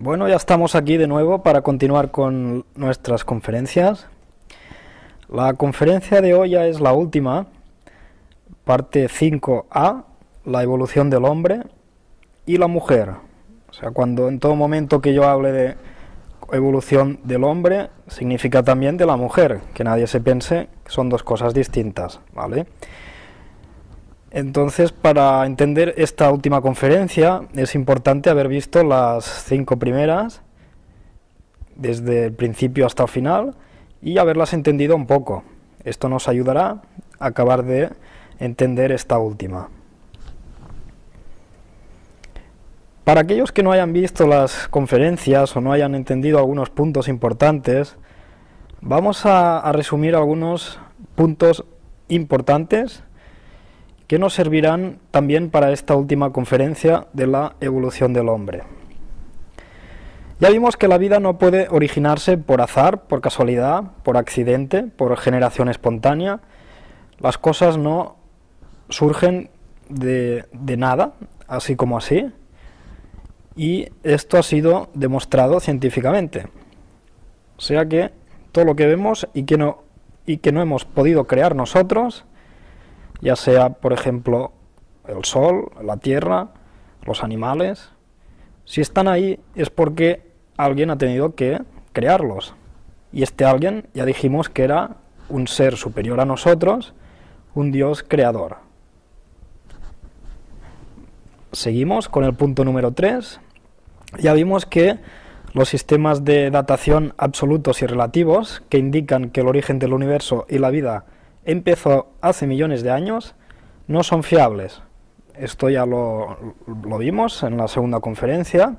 Bueno, ya estamos aquí de nuevo para continuar con nuestras conferencias. La conferencia de hoy ya es la última, parte 5A, la evolución del hombre y la mujer. O sea, cuando en todo momento que yo hable de evolución del hombre, significa también de la mujer, que nadie se piense que son dos cosas distintas, ¿vale? Entonces, para entender esta última conferencia, es importante haber visto las 5 primeras, desde el principio hasta el final, y haberlas entendido un poco. Esto nos ayudará a acabar de entender esta última. Para aquellos que no hayan visto las conferencias o no hayan entendido algunos puntos importantes, vamos a resumir algunos puntos importantes que nos servirán también para esta última conferencia de la evolución del hombre. Ya vimos que la vida no puede originarse por azar, por casualidad, por accidente, por generación espontánea. Las cosas no surgen de nada, así como así, y esto ha sido demostrado científicamente. O sea que todo lo que vemos y que no hemos podido crear nosotros, ya sea, por ejemplo, el sol, la tierra, los animales, si están ahí es porque alguien ha tenido que crearlos. Y este alguien, ya dijimos que era un ser superior a nosotros, un Dios creador. Seguimos con el punto número 3. Ya vimos que los sistemas de datación absolutos y relativos, que indican que el origen del universo y la vida empezó hace millones de años, no son fiables. Esto ya lo vimos en la segunda conferencia.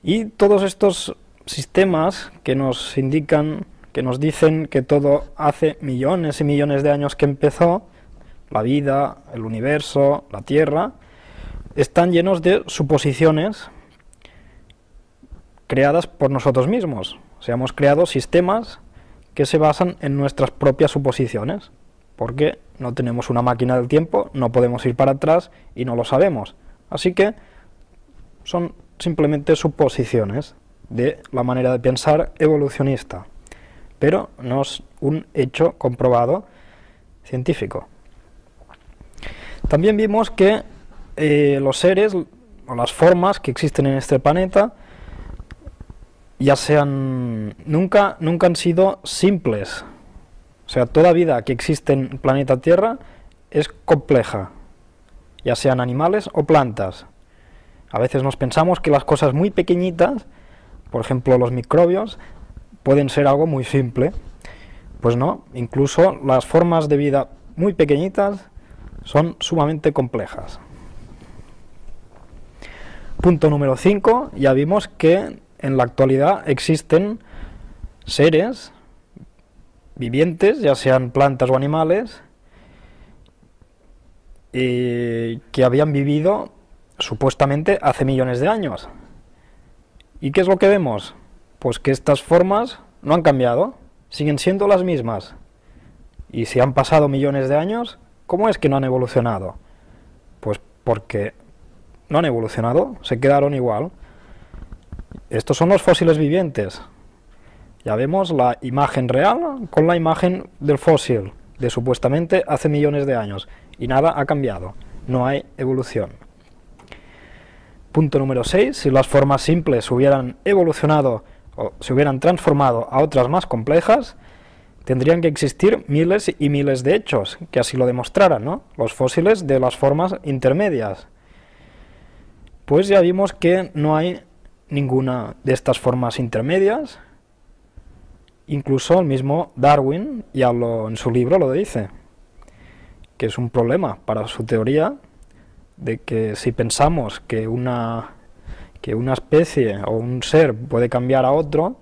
Y todos estos sistemas que nos indican, que nos dicen que todo hace millones y millones de años que empezó, la vida, el universo, la Tierra, están llenos de suposiciones creadas por nosotros mismos. O sea, hemos creado sistemas que se basan en nuestras propias suposiciones, porque no tenemos una máquina del tiempo, no podemos ir para atrás y no lo sabemos. Así que son simplemente suposiciones de la manera de pensar evolucionista, pero no es un hecho comprobado científico. También vimos que los seres o las formas que existen en este planeta nunca han sido simples. O sea, toda vida que existe en el planeta Tierra es compleja, ya sean animales o plantas. A veces nos pensamos que las cosas muy pequeñitas, por ejemplo los microbios, pueden ser algo muy simple. Pues no, incluso las formas de vida muy pequeñitas son sumamente complejas. Punto número 5, ya vimos que en la actualidad existen seres vivientes, ya sean plantas o animales, que habían vivido supuestamente hace millones de años. ¿Y qué es lo que vemos? Pues que estas formas no han cambiado, siguen siendo las mismas. Y si han pasado millones de años, ¿cómo es que no han evolucionado? Pues porque no han evolucionado, se quedaron igual. Estos son los fósiles vivientes. Ya vemos la imagen real con la imagen del fósil de supuestamente hace millones de años, y nada ha cambiado, no hay evolución. Punto número 6, si las formas simples hubieran evolucionado o se hubieran transformado a otras más complejas, tendrían que existir miles y miles de hechos que así lo demostraran, ¿no? Los fósiles de las formas intermedias. Pues ya vimos que no hay ninguna de estas formas intermedias. Incluso el mismo Darwin ya en su libro lo dice, que es un problema para su teoría de que si pensamos que una especie o un ser puede cambiar a otro,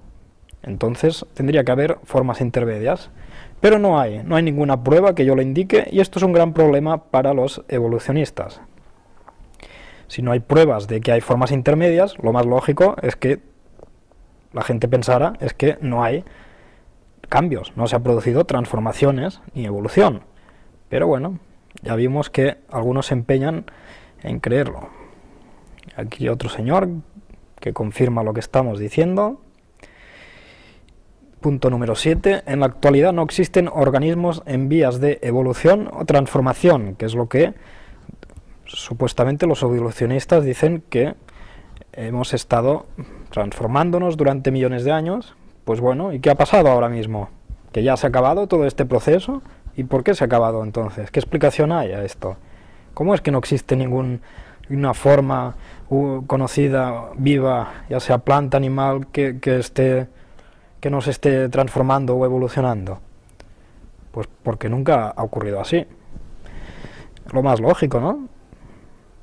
entonces tendría que haber formas intermedias. Pero no hay ninguna prueba que yo lo indique, y esto es un gran problema para los evolucionistas. Si no hay pruebas de que hay formas intermedias, lo más lógico es que la gente pensara es que no hay cambios, no se han producido transformaciones ni evolución. Pero bueno, ya vimos que algunos se empeñan en creerlo. Aquí otro señor que confirma lo que estamos diciendo. Punto número 7. En la actualidad no existen organismos en vías de evolución o transformación, que es lo que supuestamente los evolucionistas dicen que hemos estado transformándonos durante millones de años. Pues bueno, ¿y qué ha pasado ahora mismo? ¿Que ya se ha acabado todo este proceso? ¿Y por qué se ha acabado entonces? ¿Qué explicación hay a esto? ¿Cómo es que no existe ninguna forma conocida, viva, ya sea planta, animal, que no se esté transformando o evolucionando? Pues porque nunca ha ocurrido así. Lo más lógico, ¿no?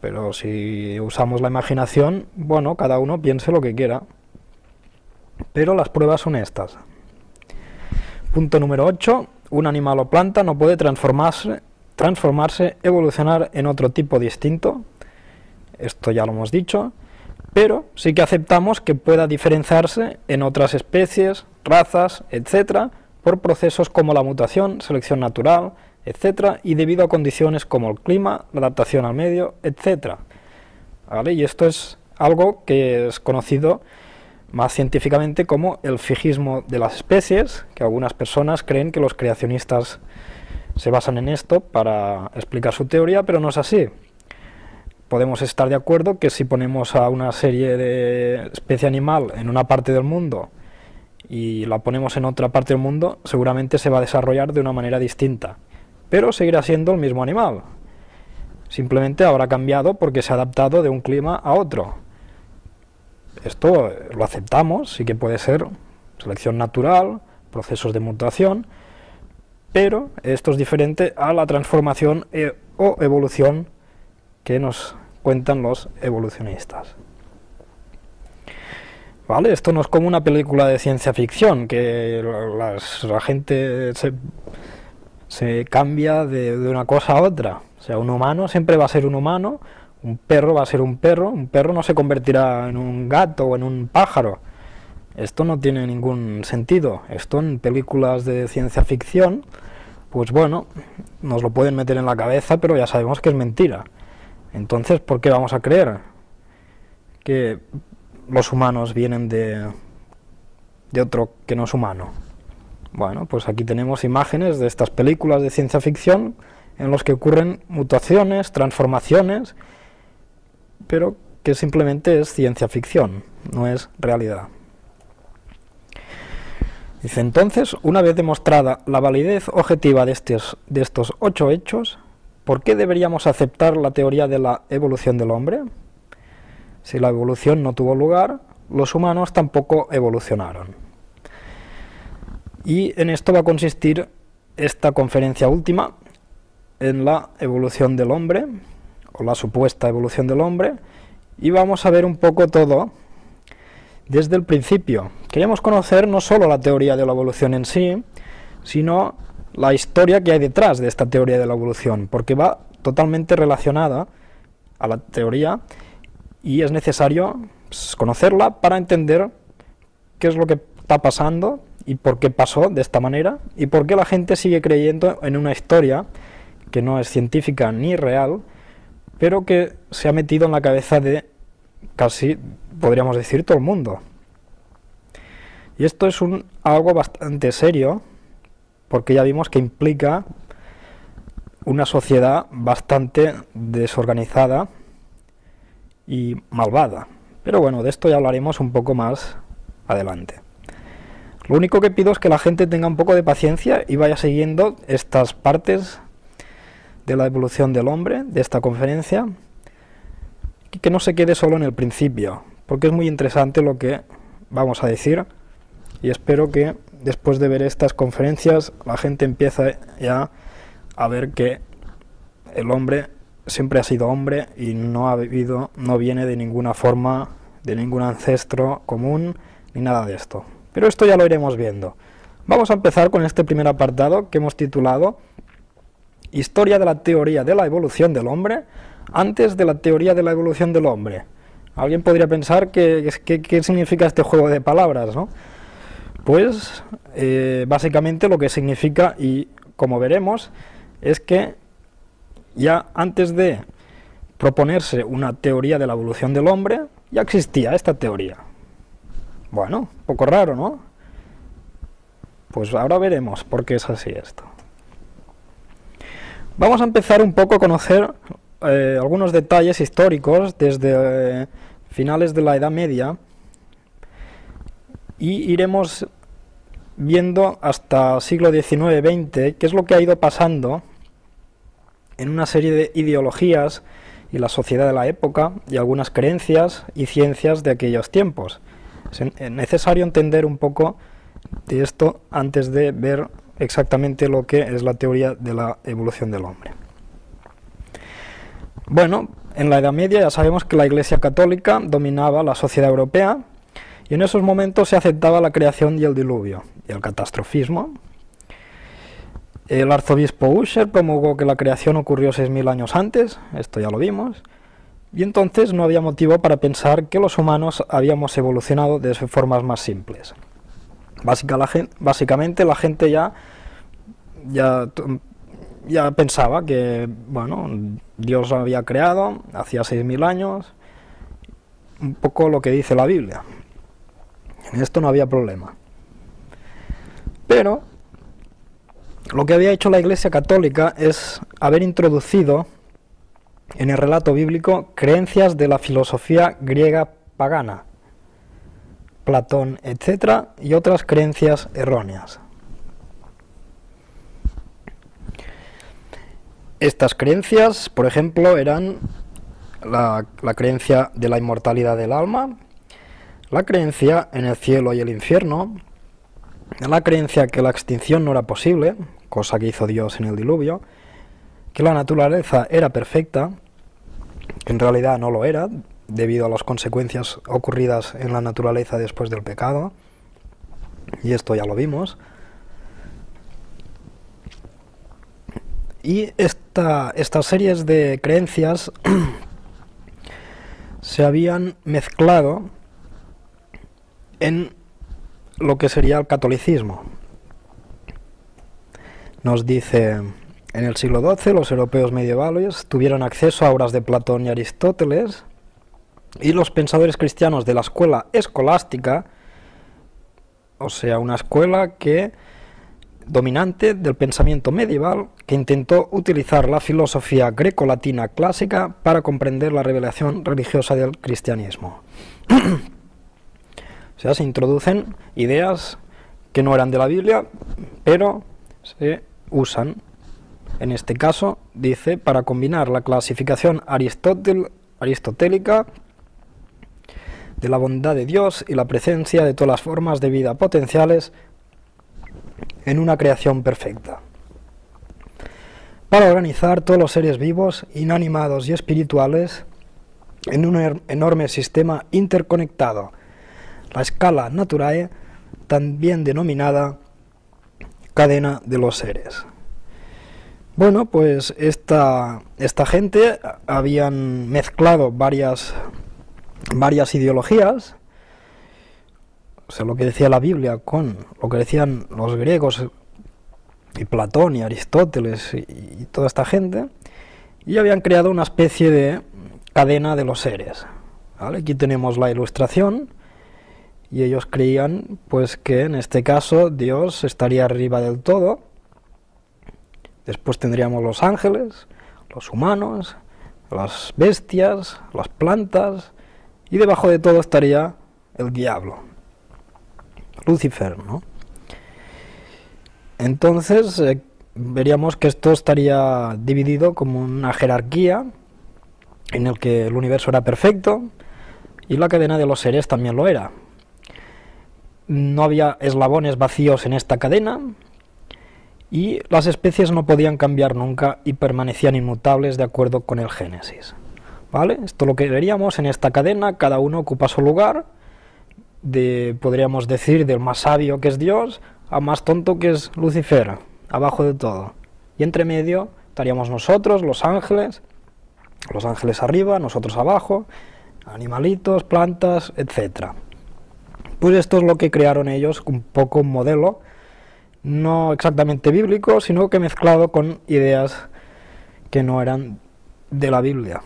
Pero si usamos la imaginación, bueno, cada uno piense lo que quiera. Pero las pruebas son estas. Punto número 8. Un animal o planta no puede transformarse, evolucionar en otro tipo distinto. Esto ya lo hemos dicho. Pero sí que aceptamos que pueda diferenciarse en otras especies, razas, etc., por procesos como la mutación, selección natural, etc., y debido a condiciones como el clima, la adaptación al medio, etc. ¿Vale? Y esto es algo que es conocido más científicamente como el fijismo de las especies, que algunas personas creen que los creacionistas se basan en esto para explicar su teoría, pero no es así. Podemos estar de acuerdo que si ponemos a una serie de especie animal en una parte del mundo y la ponemos en otra parte del mundo, seguramente se va a desarrollar de una manera distinta, pero seguirá siendo el mismo animal. Simplemente habrá cambiado porque se ha adaptado de un clima a otro. Esto lo aceptamos, sí que puede ser selección natural, procesos de mutación, pero esto es diferente a la transformación o evolución que nos cuentan los evolucionistas. ¿Vale? Esto no es como una película de ciencia ficción, que la gente se cambia de una cosa a otra. O sea, un humano siempre va a ser un humano, un perro va a ser un perro no se convertirá en un gato o en un pájaro. Esto no tiene ningún sentido. Esto en películas de ciencia ficción, pues bueno, nos lo pueden meter en la cabeza, pero ya sabemos que es mentira. Entonces, ¿por qué vamos a creer que los humanos vienen de otro que no es humano? Bueno, pues aquí tenemos imágenes de estas películas de ciencia ficción en los que ocurren mutaciones, transformaciones, pero que simplemente es ciencia ficción, no es realidad. Dice entonces, una vez demostrada la validez objetiva de estos 8 hechos, ¿por qué deberíamos aceptar la teoría de la evolución del hombre? Si la evolución no tuvo lugar, los humanos tampoco evolucionaron. Y en esto va a consistir esta conferencia última, en la evolución del hombre, o la supuesta evolución del hombre, y vamos a ver un poco todo desde el principio. Queremos conocer no solo la teoría de la evolución en sí, sino la historia que hay detrás de esta teoría de la evolución, porque va totalmente relacionada a la teoría y es necesario conocerla para entender qué es lo que está pasando y por qué pasó de esta manera y por qué la gente sigue creyendo en una historia que no es científica ni real, pero que se ha metido en la cabeza de casi, podríamos decir, todo el mundo. Y esto es algo bastante serio, porque ya vimos que implica una sociedad bastante desorganizada y malvada. Pero bueno, de esto ya hablaremos un poco más adelante. Lo único que pido es que la gente tenga un poco de paciencia y vaya siguiendo estas partes de la evolución del hombre, de esta conferencia, y que no se quede solo en el principio, porque es muy interesante lo que vamos a decir, y espero que después de ver estas conferencias la gente empiece ya a ver que el hombre siempre ha sido hombre y no viene de ninguna forma, de ningún ancestro común, ni nada de esto. Pero esto ya lo iremos viendo. Vamos a empezar con este primer apartado que hemos titulado Historia de la teoría de la evolución del hombre antes de la teoría de la evolución del hombre. Alguien podría pensar ¿qué significa este juego de palabras, ¿no? Pues básicamente lo que significa, y como veremos, es que ya antes de proponerse una teoría de la evolución del hombre, ya existía esta teoría. Bueno, un poco raro, ¿no? Pues ahora veremos por qué es así esto. Vamos a empezar un poco a conocer algunos detalles históricos desde finales de la Edad Media y iremos viendo hasta siglo XIX-XX qué es lo que ha ido pasando en una serie de ideologías y la sociedad de la época y algunas creencias y ciencias de aquellos tiempos. Es necesario entender un poco de esto antes de ver exactamente lo que es la teoría de la evolución del hombre. Bueno, en la Edad Media ya sabemos que la Iglesia Católica dominaba la sociedad europea y en esos momentos se aceptaba la creación y el diluvio y el catastrofismo. El arzobispo Ussher promulgó que la creación ocurrió 6.000 años antes, esto ya lo vimos, y entonces no había motivo para pensar que los humanos habíamos evolucionado de formas más simples. Básicamente la gente ya pensaba que, bueno, Dios lo había creado hacía 6.000 años, un poco lo que dice la Biblia. En esto no había problema. Pero lo que había hecho la Iglesia Católica es haber introducido en el relato bíblico creencias de la filosofía griega pagana, Platón, etc., y otras creencias erróneas. Estas creencias, por ejemplo, eran la creencia de la inmortalidad del alma, la creencia en el cielo y el infierno, la creencia que la extinción no era posible, cosa que hizo Dios en el diluvio, que la naturaleza era perfecta, que en realidad no lo era, debido a las consecuencias ocurridas en la naturaleza después del pecado, y esto ya lo vimos. Y estas series de creencias se habían mezclado en lo que sería el catolicismo. Nos dice, en el siglo XII los europeos medievales tuvieron acceso a obras de Platón y Aristóteles, y los pensadores cristianos de la escuela escolástica, o sea, una escuela dominante del pensamiento medieval, que intentó utilizar la filosofía grecolatina clásica para comprender la revelación religiosa del cristianismo. O sea, se introducen ideas que no eran de la Biblia, pero se usan, en este caso, dice, para combinar la clasificación aristotélica de la bondad de Dios y la presencia de todas las formas de vida potenciales en una creación perfecta, para organizar todos los seres vivos, inanimados y espirituales en un enorme sistema interconectado, la Scala Naturae, también denominada cadena de los seres. Bueno, pues esta gente habían mezclado varias ideologías, o sea, lo que decía la Biblia con lo que decían los griegos y Platón y Aristóteles y toda esta gente, y habían creado una especie de cadena de los seres, ¿vale? Aquí tenemos la ilustración, y ellos creían pues que en este caso Dios estaría arriba del todo, después tendríamos los ángeles, los humanos, las bestias, las plantas, y debajo de todo estaría el diablo, Lucifer, ¿no? Entonces veríamos que esto estaría dividido como una jerarquía en el que el universo era perfecto y la cadena de los seres también lo era. No había eslabones vacíos en esta cadena y las especies no podían cambiar nunca y permanecían inmutables de acuerdo con el Génesis, ¿vale? Esto es lo que veríamos en esta cadena, cada uno ocupa su lugar, podríamos decir, del más sabio que es Dios a más tonto que es Lucifer, abajo de todo. Y entre medio estaríamos nosotros, los ángeles arriba, nosotros abajo, animalitos, plantas, etc. Pues esto es lo que crearon ellos, un poco un modelo, no exactamente bíblico, sino que mezclado con ideas que no eran de la Biblia.